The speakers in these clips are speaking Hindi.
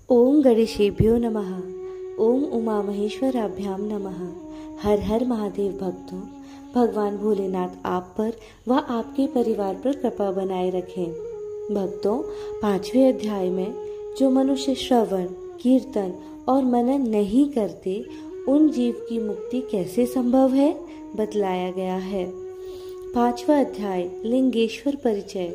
ओम गणेशेभ्यो नमः। ओम उमा महेश्वराभ्याम नमः। हर हर महादेव भक्तों, भगवान भोलेनाथ आप पर व आपके परिवार पर कृपा बनाए रखें। भक्तों, 5वें अध्याय में जो मनुष्य श्रवण, कीर्तन और मनन नहीं करते, उन जीव की मुक्ति कैसे संभव है, बतलाया गया है। 5वां अध्याय लिंगेश्वर परिचय।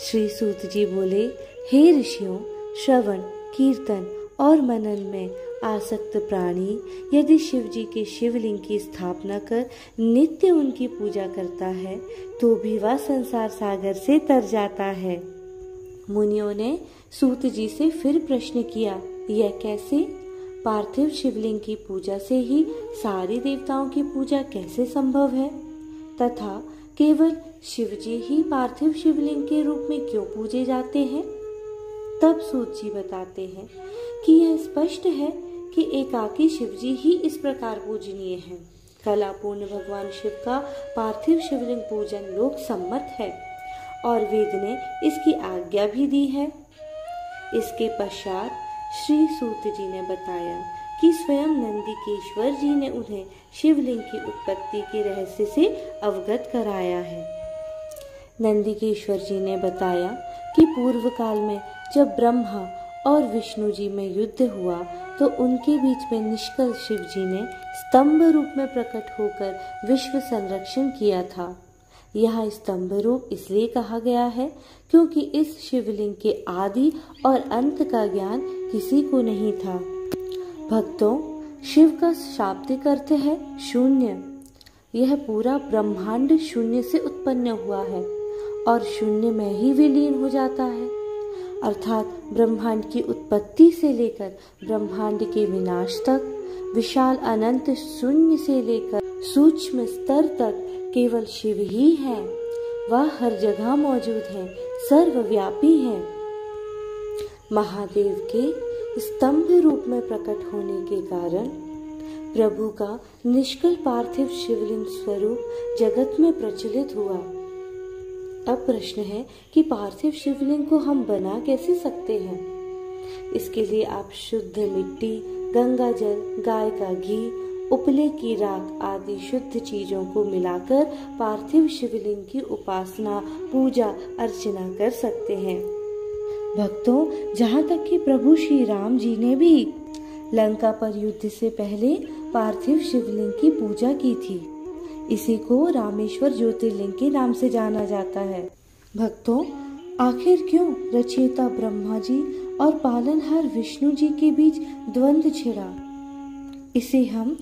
श्री सूत जी बोले, हे ऋषियों, श्रवण, कीर्तन और मनन में आसक्त प्राणी यदि शिव जी के शिवलिंग की स्थापना कर नित्य उनकी पूजा करता है तो भी वह संसार सागर से तर जाता है। मुनियों ने सूत जी से फिर प्रश्न किया, यह कैसे? पार्थिव शिवलिंग की पूजा से ही सारी देवताओं की पूजा कैसे संभव है? तथा केवल शिव जी ही पार्थिव शिवलिंग के रूप में क्यों पूजे जाते हैं? तब सूत जी बताते हैं कि यह स्पष्ट है कि एकाकी शिव जी ही इस प्रकार पूजनीय हैं। कलापूर्ण भगवान शिव का पार्थिव शिवलिंग पूजन लोक सम्मत है और वेद ने इसकी आज्ञा भी दी है। इसके पश्चात श्री सूत जी ने बताया कि स्वयं नंदिकेश्वर जी ने उन्हें शिवलिंग की उत्पत्ति के रहस्य से अवगत कराया है। नंदिकेश्वर जी ने बताया कि पूर्व काल में जब ब्रह्मा और विष्णु जी में युद्ध हुआ तो उनके बीच में निष्कल शिव जी ने स्तंभ रूप में प्रकट होकर विश्व संरक्षण किया था। यह स्तंभ रूप इसलिए कहा गया है क्योंकि इस शिवलिंग के आदि और अंत का ज्ञान किसी को नहीं था। भक्तों, शिव का शाब्दिक अर्थ है शून्य। यह पूरा ब्रह्मांड शून्य से उत्पन्न हुआ है और शून्य में ही विलीन हो जाता है, अर्थात ब्रह्मांड की उत्पत्ति से लेकर ब्रह्मांड के विनाश तक, विशाल अनंत शून्य से लेकर सूक्ष्म स्तर तक केवल शिव ही है। वह हर जगह मौजूद है, सर्वव्यापी है। महादेव के स्तंभ रूप में प्रकट होने के कारण प्रभु का निष्कल पार्थिव शिवलिंग स्वरूप जगत में प्रचलित हुआ। अब प्रश्न है कि पार्थिव शिवलिंग को हम बना कैसे सकते हैं? इसके लिए आप शुद्ध मिट्टी, गंगा जल, गाय का घी, उपले की राख आदि शुद्ध चीजों को मिलाकर पार्थिव शिवलिंग की उपासना, पूजा अर्चना कर सकते हैं। भक्तों, जहाँ तक कि प्रभु श्री राम जी ने भी लंका पर युद्ध से पहले पार्थिव शिवलिंग की पूजा की थी। इसी को रामेश्वर ज्योतिर्लिंग के नाम से जाना जाता है। भक्तों, आखिर क्यों रचयिता ब्रह्मा जी और पालनहार विष्णु जी के बीच द्वंद्व छिड़ा? इसे हम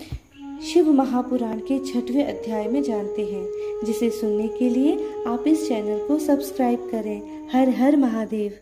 शिव महापुराण के 6वें अध्याय में जानते हैं, जिसे सुनने के लिए आप इस चैनल को सब्सक्राइब करें। हर हर महादेव।